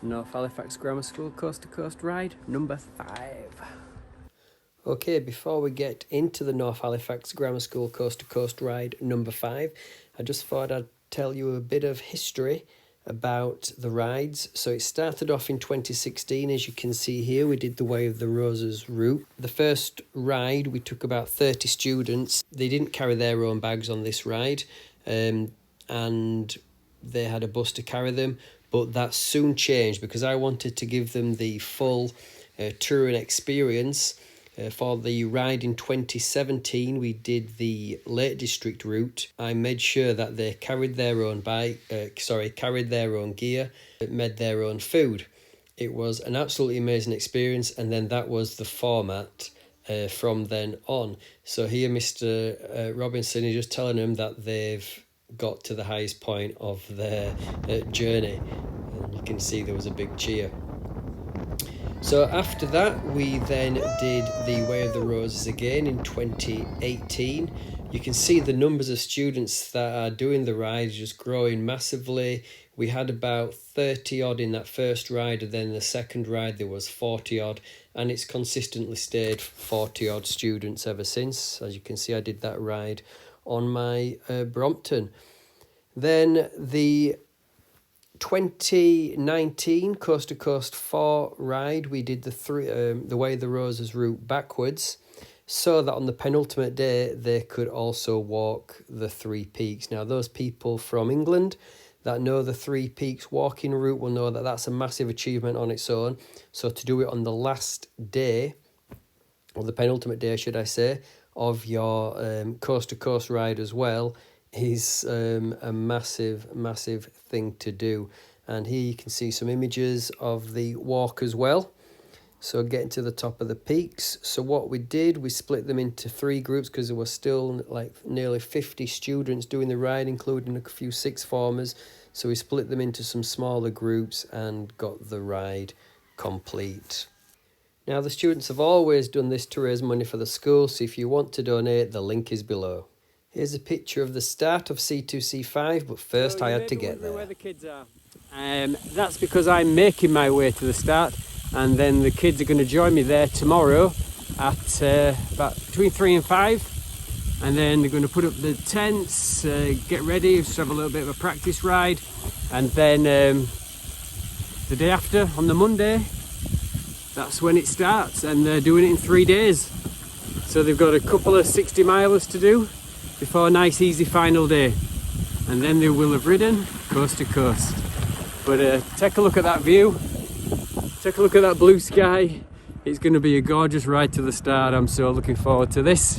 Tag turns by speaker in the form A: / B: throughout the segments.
A: North Halifax Grammar School Coast to Coast ride number 5. Okay, before we get into the North Halifax Grammar School Coast to Coast ride number 5, I just thought I'd tell you a bit of history about the rides. So it started off in 2016, as you can see here. We did the Way of the Roses route. The first ride, we took about 30 students. They didn't carry their own bags on this ride, and they had a bus to carry them. But that soon changed because I wanted to give them the full touring experience. For the ride in 2017, we did the Lake District route. I made sure that they carried their own carried their own gear, made their own food. It was an absolutely amazing experience, and then that was the format from then on. So here, Mr. Robinson is just telling them that they've got to the highest point of their journey, and you can see there was a big cheer. So after that, we then did the Way of the Roses again in 2018. You can see the numbers of students that are doing the ride just growing massively. We had about 30 odd in that first ride, and then the second ride there was 40 odd, and it's consistently stayed 40 odd students ever since. As you can see, I did that ride on my Brompton. Then the 2019 Coast to Coast 4 ride, we did the Way of the Roses route backwards, so that on the penultimate day they could also walk the 3 peaks. Now, those people from England that know the 3 peaks walking route will know that that's a massive achievement on its own. So to do it on the last day, or the penultimate day, should I say, of your Coast to Coast ride as well, is a massive thing to do. And here you can see some images of the walk as well. So getting to the top of the peaks. So what we did, we split them into 3 groups because there were still like nearly 50 students doing the ride, including a few sixth formers. So we split them into some smaller groups and got the ride complete. Now, the students have always done this to raise money for the school, so if you want to donate, the link is below. Here's a picture of the start of C2C5, but first I had to get there. Where the kids are. That's because I'm making my way to the start, and then the kids are going to join me there tomorrow at about between 3 and 5, and then they're going to put up the tents, get ready, just have a little bit of a practice ride, and then the day after, on the Monday, that's when it starts, and they're doing it in 3 days. So they've got a couple of 60 milers to do before a nice easy final day, and then they will have ridden coast to coast. But take a look at that view, take a look at that blue sky. It's going to be a gorgeous ride to the start. I'm so looking forward to this.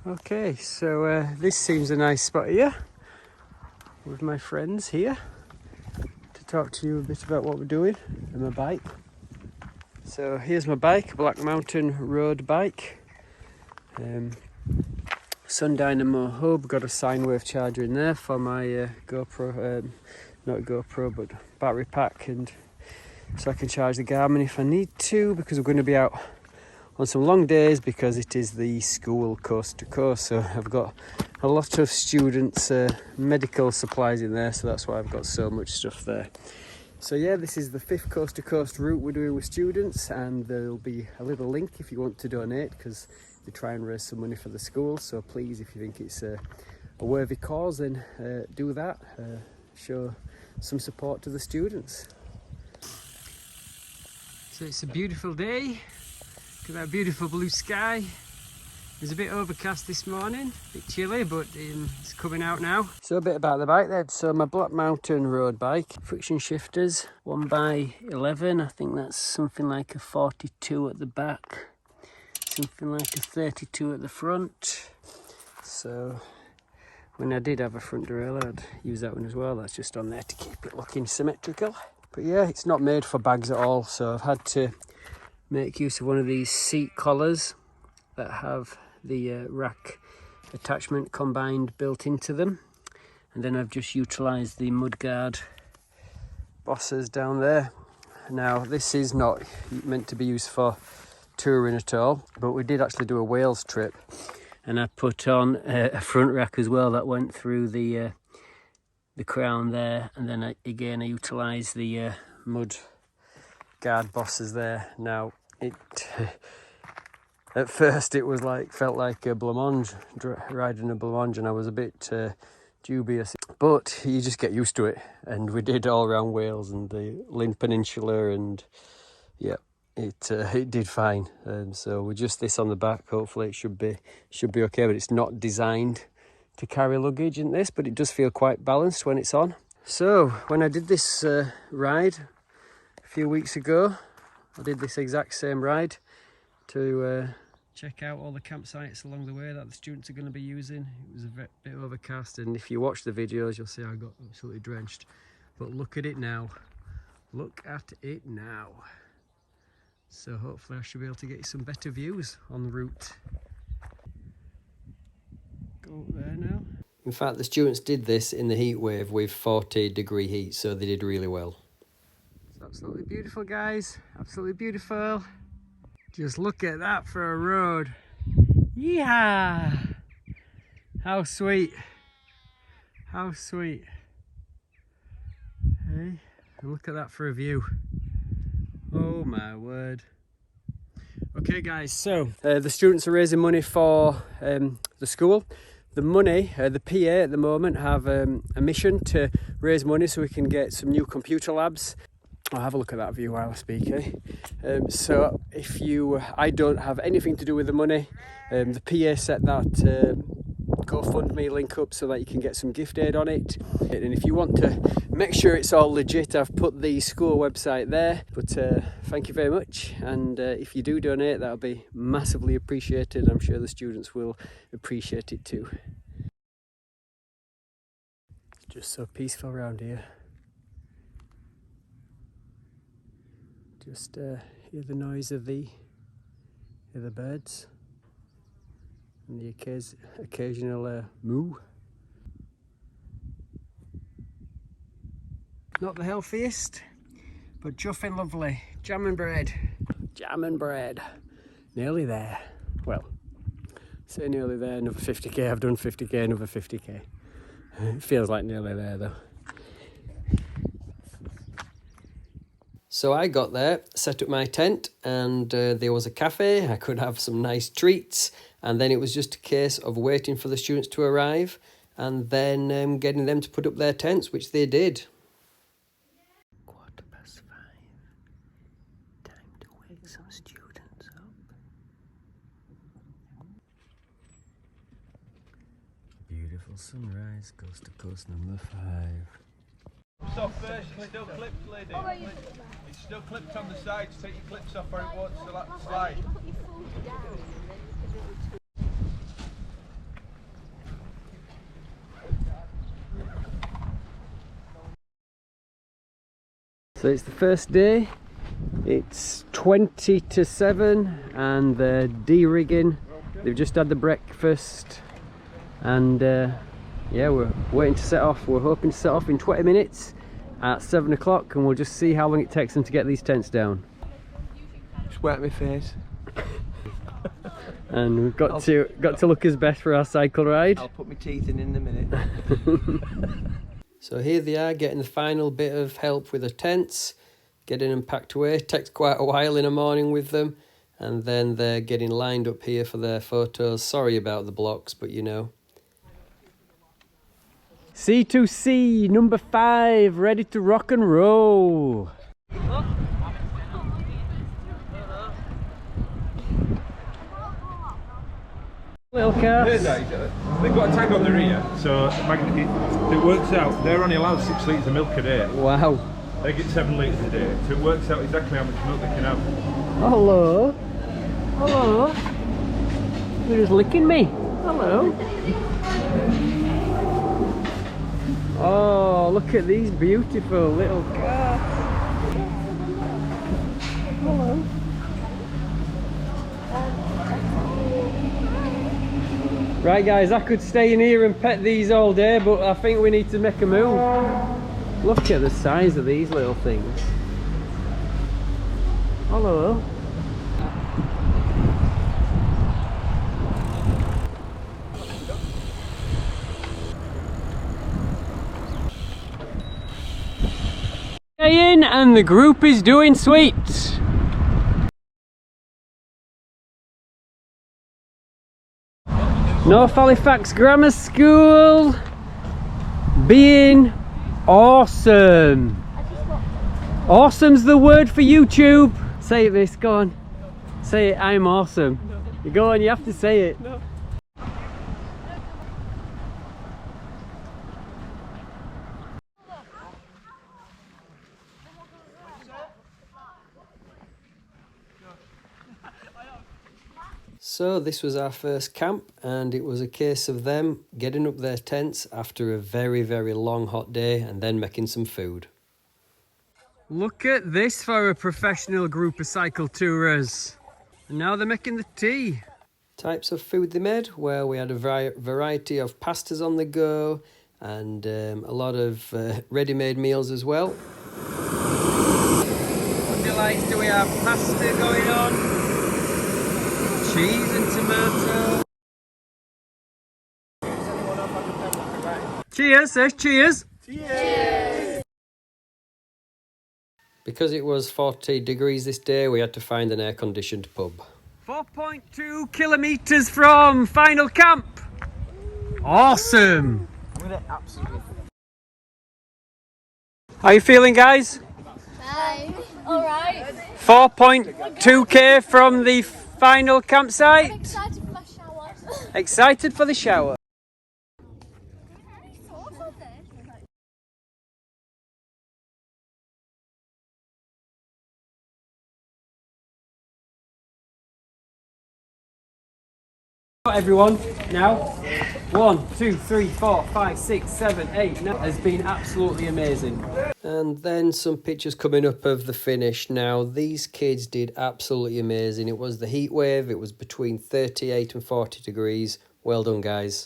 A: Okay, so this seems a nice spot here with my friends here to talk to you a bit about what we're doing and my bike. So here's my bike, Black Mountain Road bike. Sun Dynamo hub, got a sine wave charger in there for my GoPro, not GoPro but battery pack, and so I can charge the Garmin if I need to, because we're going to be out on some long days because it is the school coast to coast. So I've got a lot of students' medical supplies in there, so that's why I've got so much stuff there. So yeah, this is the 5th coast to coast route we're doing with students, and there'll be a little link if you want to donate, because we try and raise some money for the school. So please, if you think it's a worthy cause, then do that. Show some support to the students. So it's a beautiful day. Look at that beautiful blue sky. It was a bit overcast this morning, a bit chilly, but it's coming out now. So a bit about the bike then. So my Black Mountain road bike, friction shifters, 1x11. I think that's something like a 42 at the back, something like a 32 at the front. So when I did have a front derailleur, I'd use that one as well. That's just on there to keep it looking symmetrical. But yeah, it's not made for bags at all, so I've had to make use of one of these seat collars that have the rack attachment combined built into them, and then I've just utilised the mudguard bosses down there. Now, this is not meant to be used for touring at all, but we did actually do a Wales trip, and I put on a front rack as well that went through the crown there, and then I utilised the mud guard bosses there. Now, it at first it was like, felt like a blancmange, riding a blancmange, and I was a bit dubious, but you just get used to it. And we did all around Wales and the Lynn Peninsula, and yeah, it did fine. So with just this on the back, hopefully it should be okay. But it's not designed to carry luggage in this, but it does feel quite balanced when it's on. So when I did this ride a few weeks ago, I did this exact same ride to check out all the campsites along the way that the students are going to be using. It was a bit overcast, and if you watch the videos you'll see I got absolutely drenched. But look at it now. Look at it now. So hopefully I should be able to get you some better views on the route. Go up there now. In fact, the students did this in the heat wave with 40-degree heat, so they did really well. It's absolutely beautiful, guys. Absolutely beautiful. Just look at that for a road. Yeah. How sweet. How sweet. Hey, and look at that for a view. Oh my word. Okay guys, so the students are raising money for the school. The money, the PA at the moment have a mission to raise money so we can get some new computer labs. I'll have a look at that view while I speak, eh? So if I don't have anything to do with the money. The PA set that GoFundMe link up so that you can get some gift aid on it. And if you want to make sure it's all legit, I've put the school website there. But thank you very much. And if you do donate, that'll be massively appreciated. I'm sure the students will appreciate it too. It's just so peaceful around here. Just hear the noise of the birds and the occasional moo. Not the healthiest, but juffing lovely. Jam and bread. Jam and bread. Nearly there. Well, say nearly there, another 50k. I've done 50k, another 50k. It feels like nearly there though. So I got there, set up my tent, and there was a cafe. I could have some nice treats, and then it was just a case of waiting for the students to arrive and then getting them to put up their tents, which they did. 5:15. Time to wake some students up. Beautiful sunrise, coast to coast number 5.
B: Off first, it's still clipped, lady. It's still clipped on the sides. Take your clips off or it won't slide.
A: So it's the first day. It's 20 to 7 and they're de-rigging. They've just had the breakfast and yeah, we're waiting to set off. We're hoping to set off in 20 minutes at 7 o'clock, and we'll just see how long it takes them to get these tents down.
C: Just wet my face.
A: And we've got to look as best for our cycle ride.
C: I'll put my teeth in a minute.
A: So here they are, getting the final bit of help with the tents, getting them packed away. It takes quite a while in the morning with them, and then they're getting lined up here for their photos. Sorry about the blocks, but you know. C2C number 5, ready to rock and roll. Little cars.
B: They've got a tag on the rear, so it works out. They're only allowed 6 litres of milk a day.
A: Wow.
B: They get 7 litres a day, so it works out exactly how much milk they can have.
A: Hello. Hello. You're just licking me. Hello. Oh, look at these beautiful little cars. Hello. Right guys, I could stay in here and pet these all day, but I think we need to make a move. Look at the size of these little things. Hello. In and the group is doing sweet. North Halifax Grammar School being awesome. Awesome's the word for YouTube. Say it, miss, go on. Say it, I'm awesome. You go on, you have to say it. No. So this was our first camp, and it was a case of them getting up their tents after a very, very long hot day and then making some food. Look at this for a professional group of cycle tourers. And now they're making the tea. Types of food they made, well, we had a variety of pastas on the go and a lot of ready-made meals as well. What delights do we have? Pasta going on, cheese and tomato. Cheers, says cheers. Cheers. Because it was 40 degrees this day, we had to find an air-conditioned pub. 4.2 kilometres from final camp. Awesome. How are you feeling, guys?
D: Fine. All right.
A: 4.2k from the final campsite.
D: I'm excited for my shower.
A: Excited for the shower. Everyone, now 1, 2, 3, 4, 5, 6, 7, 8 has been absolutely amazing. And then some pictures coming up of the finish. Now these kids did absolutely amazing. It was the heat wave, it was between 38 and 40 degrees. Well done, guys.